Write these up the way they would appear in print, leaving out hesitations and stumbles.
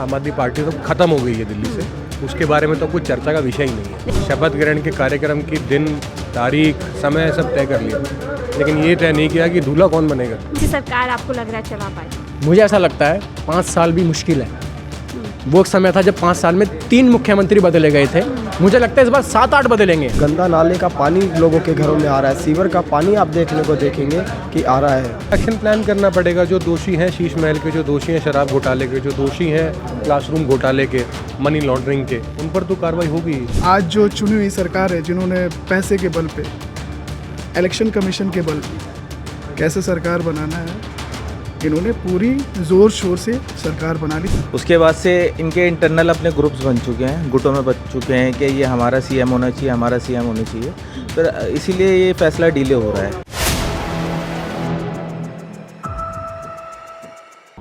आम आदमी पार्टी तो खत्म हो गई है दिल्ली से, उसके बारे में तो कुछ चर्चा का विषय ही नहीं है। शपथ ग्रहण के कार्यक्रम की दिन, तारीख, समय सब तय कर लिया, लेकिन ये तय नहीं किया कि दूल्हा कौन बनेगा। जी सरकार आपको लग रहा है चला पाएगी? मुझे ऐसा लगता है 5 साल भी मुश्किल है। वो एक समय था जब 5 साल में 3 मुख्यमंत्री बदले गए थे। मुझे लगता है इस बार 7-8 बदलेंगे। गंदा नाले का पानी लोगों के घरों में आ रहा है, सीवर का पानी आप देखने को देखेंगे कि आ रहा है। एक्शन प्लान करना पड़ेगा। जो दोषी हैं शीश महल के, जो दोषी हैं शराब घोटाले के, जो दोषी हैं क्लासरूम घोटाले के, मनी लॉन्ड्रिंग के, उन पर तो कार्रवाई होगी। आज जो चुनी हुई सरकार है, जिन्होंने पैसे के बल पे, इलेक्शन कमीशन के बल पे कैसे सरकार बनाना है, इन्होंने पूरी जोर शोर से सरकार बना ली। उसके बाद से इनके इंटरनल अपने ग्रुप्स बन चुके हैं, गुटों में बन चुके हैं कि ये हमारा सीएम होना चाहिए, हमारा सीएम होना चाहिए। तो इसीलिए ये फैसला डिले हो रहा है।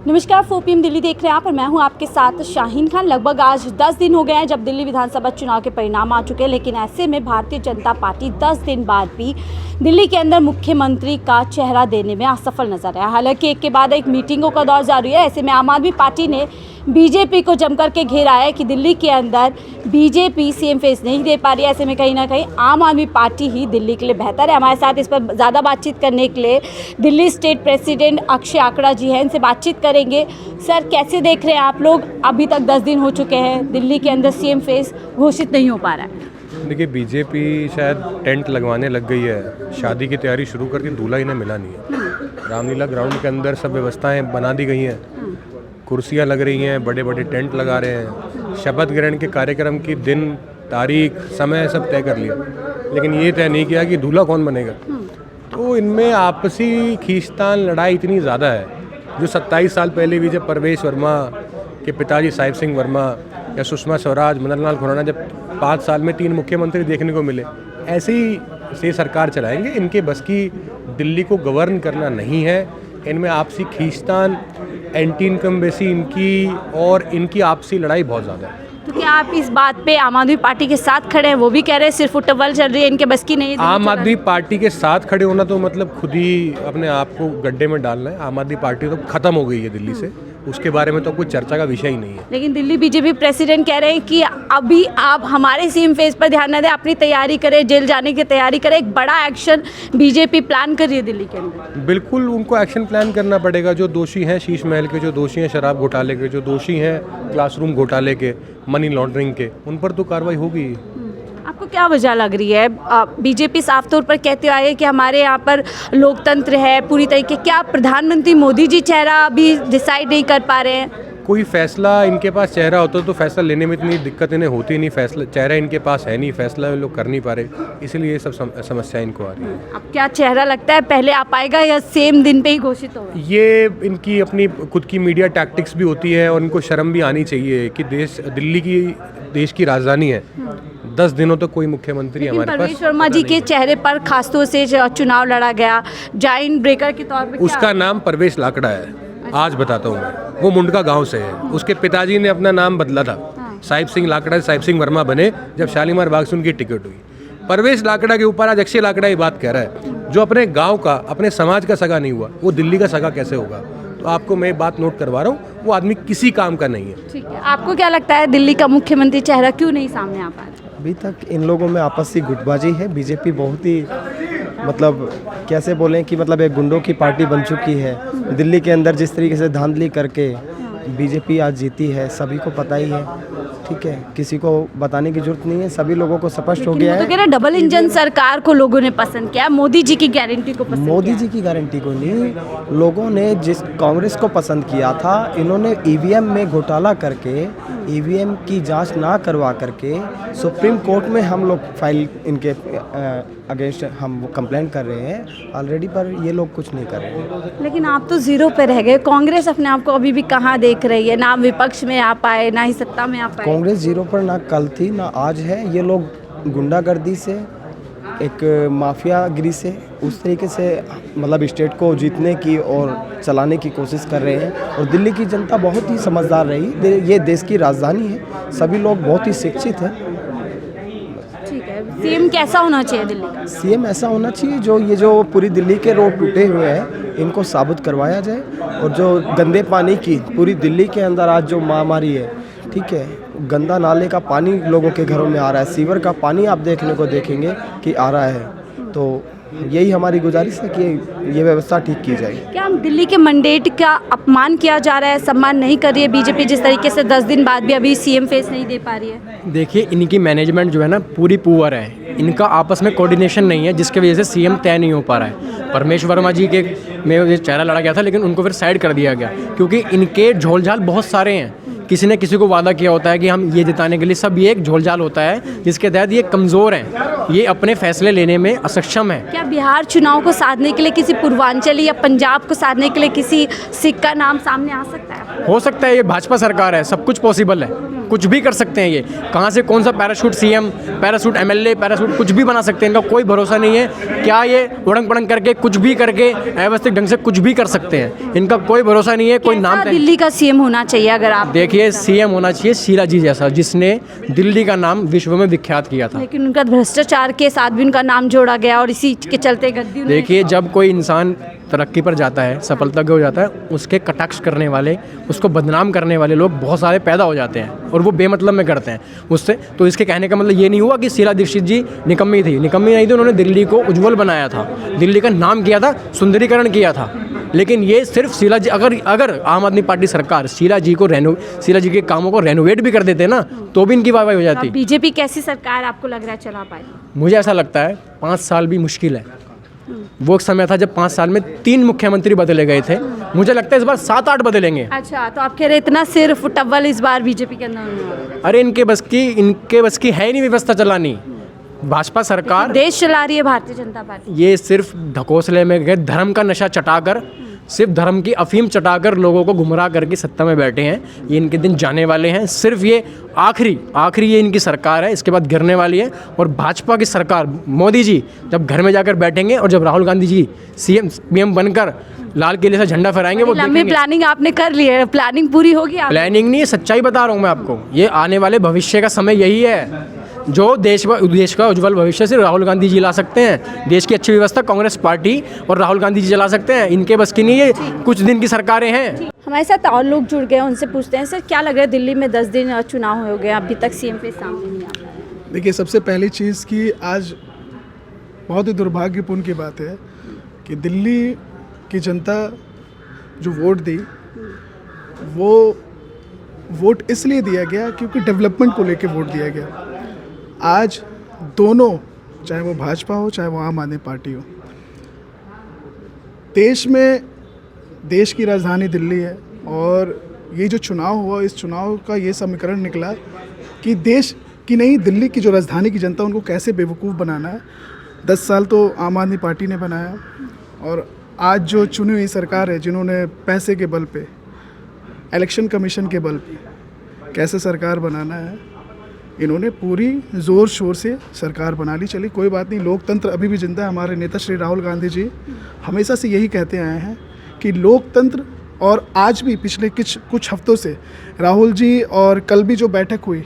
नमस्कार, 4 PM दिल्ली देख रहे हैं आप और मैं हूं आपके साथ शाहीन खान। लगभग आज 10 दिन हो गए हैं जब दिल्ली विधानसभा चुनाव के परिणाम आ चुके हैं, लेकिन ऐसे में भारतीय जनता पार्टी 10 दिन बाद भी दिल्ली के अंदर मुख्यमंत्री का चेहरा देने में असफल नजर आया। हालांकि एक के बाद एक मीटिंगों का दौर जारी है। ऐसे में आम आदमी पार्टी ने बीजेपी को जमकर के घेरा है कि दिल्ली के अंदर बीजेपी सीएम फेस नहीं दे पा रही है। ऐसे में कहीं ना कहीं आम आदमी पार्टी ही दिल्ली के लिए बेहतर है। हमारे साथ इस पर ज़्यादा बातचीत करने के लिए दिल्ली स्टेट प्रेसिडेंट अक्षय आकड़ा जी हैं, इनसे बातचीत करेंगे। सर, कैसे देख रहे हैं आप लोग? अभी तक 10 दिन हो चुके हैं, दिल्ली के अंदर सीएम फेस घोषित नहीं हो पा रहा है। देखिए, बीजेपी शायद टेंट लगवाने लग गई है, शादी की तैयारी शुरू कर दी, दूल्हा इन्हें मिला नहीं है। रामलीला ग्राउंड के अंदर सब व्यवस्थाएं बना दी गई हैं, कुर्सियां लग रही हैं, बड़े बड़े टेंट लगा रहे हैं। शपथ ग्रहण के कार्यक्रम की दिन, तारीख, समय सब तय कर लिया, लेकिन ये तय नहीं किया कि दूल्हा कौन बनेगा। तो इनमें आपसी खींचतान, लड़ाई इतनी ज़्यादा है। जो 27 साल पहले भी जब परवेश वर्मा के पिताजी साहिब सिंह वर्मा या सुषमा स्वराज, मदन लाल खुराना, जब 5 साल में 3 मुख्यमंत्री देखने को मिले, ऐसे ही से सरकार चलाएंगे। इनके बस की दिल्ली को गवर्न करना नहीं है। इनमें आपसी खींचतान, एंटी इनकम्बेंसी इनकी और इनकी आपसी लड़ाई बहुत ज़्यादा है। तो क्या आप इस बात पे आम आदमी पार्टी के साथ खड़े हैं? वो भी कह रहे हैं सिर्फ फुटबॉल चल रही है, इनके बस की नहीं। आम आदमी पार्टी के साथ खड़े होना तो मतलब खुद ही अपने आप को गड्ढे में डालना है। आम आदमी पार्टी तो खत्म हो गई है दिल्ली से, उसके बारे में तो कुछ चर्चा का विषय ही नहीं है। लेकिन दिल्ली बीजेपी प्रेसिडेंट कह रहे हैं कि अभी आप हमारे सीएम फेस पर ध्यान न दें, अपनी तैयारी करें, जेल जाने की तैयारी करें। एक बड़ा एक्शन बीजेपी प्लान कर रही है दिल्ली के अंदर। बिल्कुल, उनको एक्शन प्लान करना पड़ेगा। जो दोषी हैं शीश महल के, जो दोषी हैं शराब घोटाले के, जो दोषी हैं क्लासरूम घोटाले के, मनी लॉन्ड्रिंग के, उन पर तो कार्रवाई होगी। आपको क्या वजह लग रही है? बीजेपी साफ तौर पर कहते हुए है कि हमारे यहाँ पर लोकतंत्र है पूरी तरीके। क्या प्रधानमंत्री मोदी जी चेहरा अभी डिसाइड नहीं कर पा रहे हैं? कोई फैसला इनके पास चेहरा होता तो फैसला लेने में इतनी दिक्कत इन्हें होती नहीं। फैसला चेहरा इनके पास है नहीं, फैसला लोग कर नहीं पा रहे, इसलिए ये सब समस्या इनको आ रही है। अब क्या चेहरा लगता है पहले आ पाएगा या सेम दिन पे ही घोषित होगा? ये इनकी अपनी खुद की मीडिया टैक्टिक्स भी होती है और इनको शर्म भी आनी चाहिए कि दिल्ली देश की राजधानी है। 10 दिनों तक कोई मुख्यमंत्री हमारे पास। परवेश वर्मा जी के चेहरे पर खासतौर से चुनाव लड़ा गया, जाइंट ब्रेकर के तौर पर। उसका नाम परवेश लाकड़ा है। आज बताता हूँ मैं, वो मुंडका गांव से है। उसके पिताजी ने अपना नाम बदला था, साहिब सिंह लाकड़ा से साहिब सिंह वर्मा बने जब शालीमार बाग से उनकी टिकट हुई। परवेश लाकड़ा के ऊपर आज अक्षय लाकड़ा ये बात कह रहा है, जो अपने गांव का, अपने समाज का सगा नहीं हुआ, वो दिल्ली का सगा कैसे होगा? तो आपको मैं बात नोट करवा रहा हूँ, वो आदमी किसी काम का नहीं है। ठीक है, आपको क्या लगता है दिल्ली का मुख्यमंत्री चेहरा क्यों नहीं सामने आ पा रहा? अभी तक इन लोगों में आपसी गुटबाजी है। बीजेपी बहुत ही मतलब कैसे बोलें कि मतलब एक गुंडों की पार्टी बन चुकी है। दिल्ली के अंदर जिस तरीके से धांधली करके बीजेपी आज जीती है, सभी को पता ही है। ठीक है, किसी को बताने की जरूरत नहीं है, सभी लोगों को स्पष्ट हो गया है। तो कह रहे डबल इंजन सरकार को लोगों ने पसंद किया, मोदी जी की गारंटी को पसंद मोदी जी की गारंटी को नहीं, लोगों ने जिस कांग्रेस को पसंद किया था, इन्होंने ईवीएम में घोटाला करके, ईवीएम की जांच ना करवा करके सुप्रीम कोर्ट में हम लोग फाइल इनके अगेंस्ट हम कंप्लेंट कर रहे हैं ऑलरेडी, पर ये लोग कुछ नहीं कर रहे हैं। लेकिन आप तो जीरो पे रह गए। कांग्रेस अपने आप को अभी भी कहाँ देख रही है? ना विपक्ष में आ पाए, ना ही सत्ता में आ पाए। कांग्रेस जीरो पर ना कल थी ना आज है। ये लोग गुंडागर्दी से, एक माफियागिरी से, उस तरीके से मतलब स्टेट को जीतने की और चलाने की कोशिश कर रहे हैं। और दिल्ली की जनता बहुत ही समझदार रही। ये देश की राजधानी है, सभी लोग बहुत ही शिक्षित हैं। ठीक है, सीएम कैसा होना चाहिए दिल्ली का? सीएम ऐसा होना चाहिए जो पूरी दिल्ली के रोड टूटे हुए हैं, इनको साबित करवाया जाए। और जो गंदे पानी की पूरी दिल्ली के अंदर आज जो महामारी है, ठीक है, गंदा नाले का पानी लोगों के घरों में आ रहा है, सीवर का पानी आप देखने को देखेंगे कि आ रहा है। तो यही हमारी गुजारिश है कि ये व्यवस्था ठीक की जाए। क्या हम दिल्ली के मैंडेट का अपमान किया जा रहा है, सम्मान नहीं कर रही है बीजेपी, जिस तरीके से 10 दिन बाद भी अभी सीएम फेस नहीं दे पा रही है? देखिए, इनकी मैनेजमेंट जो है ना पूरी पुअर है, इनका आपस में कोऑर्डिनेशन नहीं है, जिसकी वजह से सीएम तय नहीं हो पा रहा है। परमेश वर्मा जी के में ये चेहरा लड़ा गया था, लेकिन उनको फिर साइड कर दिया गया, क्योंकि इनके झोलझाल बहुत सारे हैं। किसी ने किसी को वादा किया होता है कि हम ये जिताने के लिए, सब ये एक झोलझाल होता है जिसके तहत ये कमज़ोर हैं, ये अपने फैसले लेने में असक्षम है। क्या बिहार चुनाव को साधने के लिए किसी पूर्वांचली या पंजाब को साधने के लिए किसी सिख का नाम सामने आ सकता है? हो सकता है, ये भाजपा सरकार है, सब कुछ पॉसिबल है, कुछ भी कर सकते हैं। ये कहाँ से कौन सा parachute CM, parachute MLA, parachute कुछ भी बना सकते हैं, इनका कोई भरोसा नहीं है। क्या ये उड़ंग पड़ंग करके कुछ भी करके अव्यवस्थित ढंग से कुछ भी कर सकते हैं, इनका कोई भरोसा नहीं है। कोई नाम दिल्ली का सीएम होना चाहिए अगर आप देखिए, सीएम होना चाहिए शीला जी जैसा, जिसने दिल्ली का नाम विश्व में विख्यात किया था। लेकिन उनका भ्रष्टाचार के साथ भी उनका नाम जोड़ा गया और इसी के चलते गद्दी देखिए, जब कोई इंसान तरक्की पर जाता है, सफलता के हो जाता है, उसके कटाक्ष करने वाले, उसको बदनाम करने वाले लोग बहुत सारे पैदा हो जाते हैं और वो बेमतलब में करते हैं उससे। तो इसके कहने का मतलब ये नहीं हुआ कि शीला दीक्षित जी निकम्मी थी, निकम्मी नहीं थी। उन्होंने दिल्ली को उज्जवल बनाया था, दिल्ली का नाम किया था, सुंदरीकरण किया था। लेकिन ये सिर्फ शीला जी, अगर आम आदमी पार्टी सरकार शीला जी के कामों को रेनोवेट भी कर देते ना, तो भी इनकी वाहवाही हो जाती। बीजेपी कैसी सरकार आपको लग रहा है चला पाएगी? मुझे ऐसा लगता है 5 साल भी मुश्किल है। वो एक समय था जब 5 साल में 3 मुख्यमंत्री बदले गए थे, मुझे लगता है इस बार 7-8 बदलेंगे। अच्छा, तो आप कह रहे इतना सिर्फ टव्वल इस बार बीजेपी के अंदर होने वाला है? अरे इनके बस की है ही नहीं व्यवस्था चलानी। भाजपा सरकार देश चला रही है भारतीय जनता पार्टी। ये सिर्फ ढकोसले में गए, धर्म का नशा चटाकर, सिर्फ धर्म की अफीम चटाकर लोगों को गुमराह करके सत्ता में बैठे हैं। ये इनके दिन जाने वाले हैं। सिर्फ ये आखिरी ये इनकी सरकार है, इसके बाद गिरने वाली है। और भाजपा की सरकार, मोदी जी जब घर में जाकर बैठेंगे और जब राहुल गांधी जी सीएम बनकर लाल किले से झंडा फहराएंगे, वो लंबी प्लानिंग आपने कर ली है, प्लानिंग पूरी होगी? प्लानिंग नहीं है, सच्चाई बता रहा हूँ मैं आपको। ये आने वाले भविष्य का समय यही है, जो देश का उज्जवल भविष्य सिर्फ राहुल गांधी जी ला सकते हैं। देश की अच्छी व्यवस्था कांग्रेस पार्टी और राहुल गांधी जी चला सकते हैं, इनके बस की नहीं है। कुछ दिन की सरकारें हैं। हमारे साथ और लोग जुड़ गए, उनसे पूछते हैं। सर, क्या लग रहा है दिल्ली में 10 दिन चुनाव हो गए, अभी तक सीएम पे सामने नहीं आ रहा है? देखिए, सबसे पहली चीज़ कि आज बहुत ही दुर्भाग्यपूर्ण की बात है कि दिल्ली की जनता जो वोट दी, वो वोट इसलिए दिया गया क्योंकि डेवलपमेंट को लेकर वोट दिया गया। आज दोनों, चाहे वो भाजपा हो चाहे वो आम आदमी पार्टी हो, देश की राजधानी दिल्ली है। और ये जो चुनाव हुआ, इस चुनाव का ये समीकरण निकला कि देश की नहीं, दिल्ली की जो राजधानी की जनता, उनको कैसे बेवकूफ़ बनाना है। 10 साल तो आम आदमी पार्टी ने बनाया, और आज जो चुनी हुई सरकार है, जिन्होंने पैसे के बल पे, इलेक्शन कमीशन के बल पे कैसे सरकार बनाना है, इन्होंने पूरी ज़ोर शोर से सरकार बना ली। चली, कोई बात नहीं, लोकतंत्र अभी भी जिंदा है। हमारे नेता श्री राहुल गांधी जी हमेशा से यही कहते आए हैं कि लोकतंत्र, और आज भी पिछले कुछ हफ्तों से राहुल जी, और कल भी जो बैठक हुई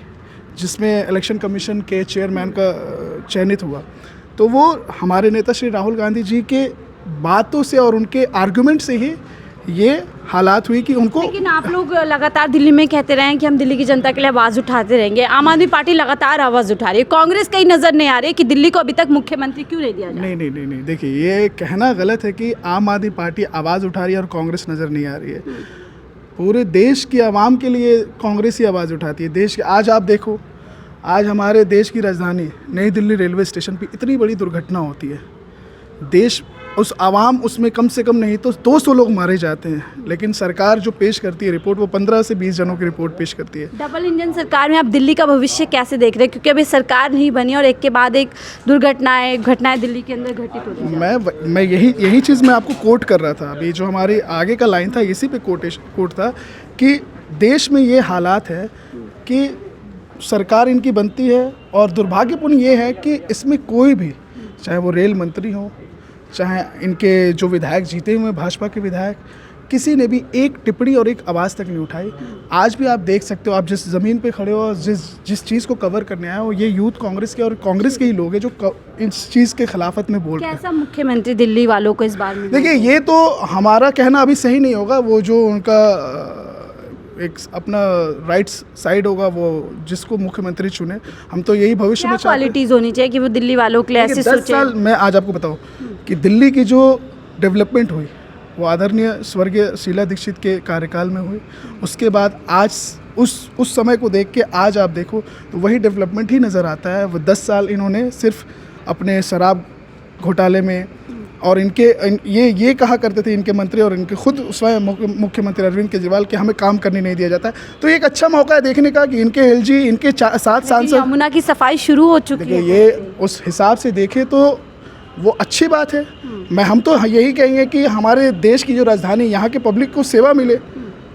जिसमें इलेक्शन कमीशन के चेयरमैन का चयनित हुआ, तो वो हमारे नेता श्री राहुल गांधी जी के बातों से और उनके आर्गुमेंट से ही ये हालात हुई कि उनको। लेकिन आप लोग लगातार दिल्ली में कहते रहे हैं कि हम दिल्ली की जनता के लिए आवाज़ उठाते रहेंगे। आम आदमी पार्टी लगातार आवाज़ उठा रही है, कांग्रेस कहीं नज़र नहीं आ रही है कि दिल्ली को अभी तक मुख्यमंत्री क्यों नहीं दिया जाए? नहीं, देखिए, ये कहना गलत है कि आम आदमी पार्टी आवाज़ उठा रही है और कांग्रेस नज़र नहीं आ रही है। पूरे देश की आवाम के लिए कांग्रेस ही आवाज़ उठाती है। देश के, आज आप देखो, आज हमारे देश की राजधानी नई दिल्ली रेलवे स्टेशन पर इतनी बड़ी दुर्घटना होती है, देश उस आवाम उसमें कम से कम नहीं तो 200 लोग मारे जाते हैं, लेकिन सरकार जो पेश करती है रिपोर्ट, वो 15 से 20 जनों की रिपोर्ट पेश करती है। डबल इंजन सरकार में आप दिल्ली का भविष्य कैसे देख रहे हैं? क्योंकि अभी सरकार नहीं बनी और एक के बाद एक घटनाएं दिल्ली के अंदर घटित होती हैं। मैं यही चीज़ मैं आपको कोट कर रहा था। अभी जो हमारी आगे का लाइन था, इसी पे कोट था कि देश में ये हालात है कि सरकार इनकी बनती है, और दुर्भाग्यपूर्ण ये है कि इसमें कोई भी, चाहे वो रेल मंत्री हो, चाहे इनके जो विधायक जीते हुए भाजपा के विधायक, किसी ने भी एक टिप्पणी और एक आवाज़ तक नहीं उठाई। आज भी आप देख सकते हो, आप जिस ज़मीन पे खड़े हो, जिस चीज़ को कवर करने आए हो, ये यूथ कांग्रेस के और कांग्रेस के ही लोग हैं जो इस चीज़ के खिलाफत में बोल रहे हैं। कैसा मुख्यमंत्री दिल्ली वालों को इस बार में? देखिए, ये तो हमारा कहना अभी सही नहीं होगा। वो जो उनका एक अपना राइट्स साइड होगा, वो जिसको मुख्यमंत्री चुने, हम तो यही भविष्य में क्या क्वालिटीज़ होनी चाहिए कि वो दिल्ली वालों के लिए ऐसे 10 सोचे? साल मैं आज आपको बताऊं कि दिल्ली की जो डेवलपमेंट हुई वो आदरणीय स्वर्गीय शीला दीक्षित के कार्यकाल में हुई। उसके बाद आज उस समय को देख के आज आप देखो तो वही डेवलपमेंट ही नज़र आता है। वो 10 साल इन्होंने सिर्फ अपने शराब घोटाले में और ये कहा करते थे इनके मंत्री और इनके खुद स्वयं मुख्यमंत्री अरविंद केजरीवाल कि हमें काम करने नहीं दिया जाता। तो ये एक अच्छा मौका है देखने का कि इनके एलजी, इनके 7 सांसद, यमुना की सफाई शुरू हो चुकी है। ये उस हिसाब से देखें तो वो अच्छी बात है। हम तो यही कहेंगे कि हमारे देश की जो राजधानी, यहाँ के पब्लिक को सेवा मिले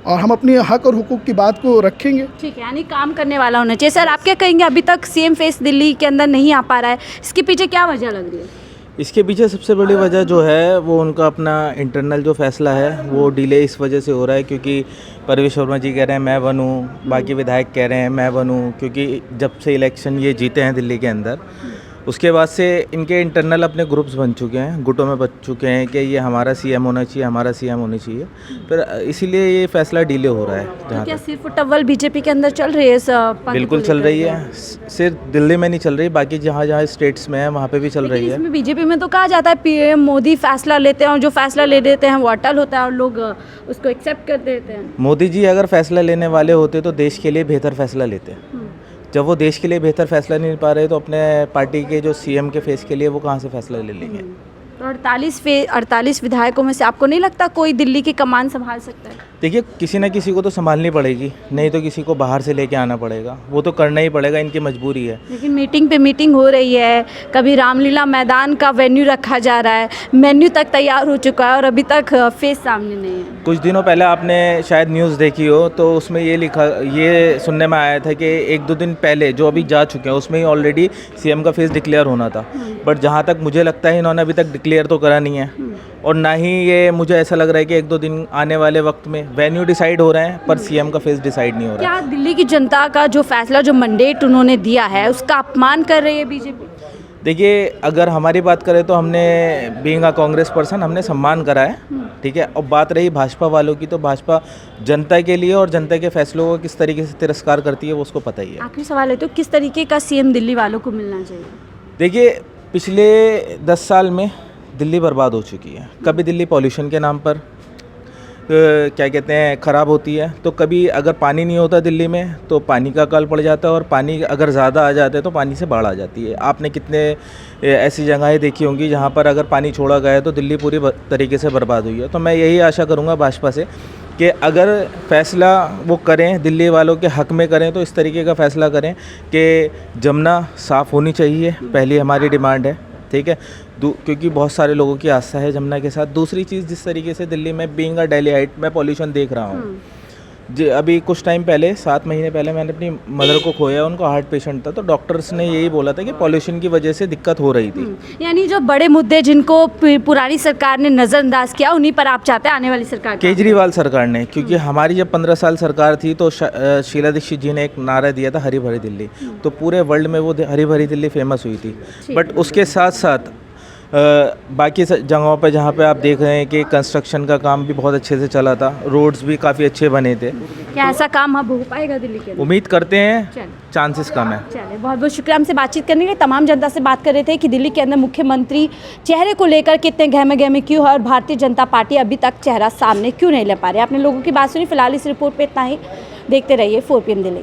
और हम अपनी हक और हुकूक की बात को रखेंगे। ठीक है, यानी काम करने वाला होना चाहिए। सर, आप क्या कहेंगे? अभी तक सीएम फेस दिल्ली के अंदर नहीं आ पा रहा है, इसके पीछे क्या वजह लग रही है? इसके पीछे सबसे बड़ी वजह जो है वो उनका अपना इंटरनल जो फैसला है वो डिले इस वजह से हो रहा है क्योंकि परवेश वर्मा जी कह रहे हैं मैं बनूं, बाकी विधायक कह रहे हैं मैं बनूं, क्योंकि जब से इलेक्शन ये जीते हैं दिल्ली के अंदर, उसके बाद से इनके इंटरनल अपने ग्रुप्स बन चुके हैं, गुटों में बच चुके हैं कि ये हमारा सीएम होना चाहिए, हमारा सीएम होना चाहिए। फिर इसीलिए ये फैसला डिले हो रहा है। तो क्या सिर्फ टव्वल बीजेपी के अंदर चल रही है? बिल्कुल चल रही है, सिर्फ दिल्ली में नहीं चल रही, बाकी जहाँ जहाँ स्टेट्स में है वहाँ पे भी चल रही है। इसमें बीजेपी में तो कहा जाता है पीएम मोदी फैसला लेते हैं और जो फैसला ले देते हैं वो अटल होता है और लोग उसको एक्सेप्ट कर देते हैं। मोदी जी अगर फैसला लेने वाले होते तो देश के लिए बेहतर फैसला लेते। जब वो देश के लिए बेहतर फैसला नहीं ले पा रहे तो अपने पार्टी के जो सीएम के फेस के लिए वो कहाँ से फैसला ले लेंगे? तो 48 विधायकों में से आपको नहीं लगता कोई दिल्ली की कमान संभाल सकता है? देखिए, किसी ना किसी को तो संभालनी पड़ेगी, नहीं तो किसी को बाहर से लेके आना पड़ेगा, वो तो करना ही पड़ेगा, इनकी मजबूरी है। लेकिन मीटिंग पे मीटिंग हो रही है, कभी रामलीला मैदान का वेन्यू रखा जा रहा है, मेन्यू तक तैयार हो चुका है और अभी तक फेस सामने नहीं है। कुछ दिनों पहले आपने शायद न्यूज़ देखी हो तो उसमें ये सुनने में आया था कि 1-2 दिन पहले जो अभी जा चुके हैं उसमें ही ऑलरेडी सीएम का फेस डिक्लेयर होना था। बट जहाँ तक मुझे लगता है इन्होंने अभी तक डिक्लेयर तो करा नहीं है और ना ही ये मुझे ऐसा लग रहा है कि 1-2 दिन आने वाले वक्त में वेन्यू डिसाइड हो रहे हैं पर सीएम का फेस डिसाइड नहीं हो रहा है। क्या दिल्ली की जनता का जो फैसला, जो मैंडेट उन्होंने दिया है, उसका अपमान कर रही है बीजेपी? देखिए, अगर हमारी बात करें तो हमने बीइंग अ कांग्रेस पर्सन हमने सम्मान करा है, ठीक है। और बात रही भाजपा वालों की, तो भाजपा जनता के लिए और जनता के फैसलों को किस तरीके से तिरस्कार करती है वो उसको पता ही है। आखिरी सवाल है, तो किस तरीके का सीएम दिल्ली वालों को मिलना चाहिए? देखिए, पिछले 10 साल में दिल्ली बर्बाद हो चुकी है। कभी दिल्ली पॉल्यूशन के नाम पर क्या कहते हैं ख़राब होती है, तो कभी अगर पानी नहीं होता दिल्ली में तो पानी का अकाल पड़ जाता है और पानी अगर ज़्यादा आ जाता है तो पानी से बाढ़ आ जाती है। आपने कितने ऐसी जगहें देखी होंगी जहाँ पर अगर पानी छोड़ा गया है तो दिल्ली पूरी तरीके से बर्बाद हुई है। तो मैं यही आशा करूँगा भाजपा से कि अगर फैसला वो करें दिल्ली वालों के हक़ में करें तो इस तरीके का फ़ैसला करें कि जमुना साफ़ होनी चाहिए, पहली हमारी डिमांड है, ठीक है। क्योंकि बहुत सारे लोगों की आस्था है जमुना के साथ। दूसरी चीज़, जिस तरीके से दिल्ली में बीइंग अ दिल्लीइट मैं पॉल्यूशन देख रहा हूँ, अभी कुछ टाइम पहले 7 महीने पहले मैंने अपनी मदर को खोया, उनको हार्ट पेशेंट था, तो डॉक्टर्स ने यही बोला था कि पॉल्यूशन की वजह से दिक्कत हो रही थी। यानी जो बड़े मुद्दे जिनको पुरानी सरकार ने नज़रअंदाज किया उन्हीं पर आप चाहते हैं आने वाली सरकार? केजरीवाल सरकार ने, क्योंकि हमारी जब 15 साल सरकार थी तो शीला दीक्षित जी ने एक नारा दिया था हरी भरी दिल्ली, तो पूरे वर्ल्ड में वो हरी भरी दिल्ली फेमस हुई थी। बट उसके साथ साथ बाकी जगहों पे जहाँ पे आप देख रहे हैं कि कंस्ट्रक्शन का काम भी बहुत अच्छे से चला था, रोड्स भी काफ़ी अच्छे बने थे। क्या ऐसा काम अब हो पाएगा दिल्ली के अंदर? उम्मीद करते हैं, चांसेस कम है। चलिए, बहुत बहुत शुक्रिया हमसे बातचीत करने के लिए। तमाम जनता से बात कर रहे थे कि दिल्ली के अंदर मुख्यमंत्री चेहरे को लेकर कितने गहमे क्यों है और भारतीय जनता पार्टी अभी तक चेहरा सामने क्यों नहीं ले पा रही। आपने लोगों की बात सुनी। फिलहाल इस रिपोर्ट पर इतना ही। देखते रहिए 4 PM दिल्ली।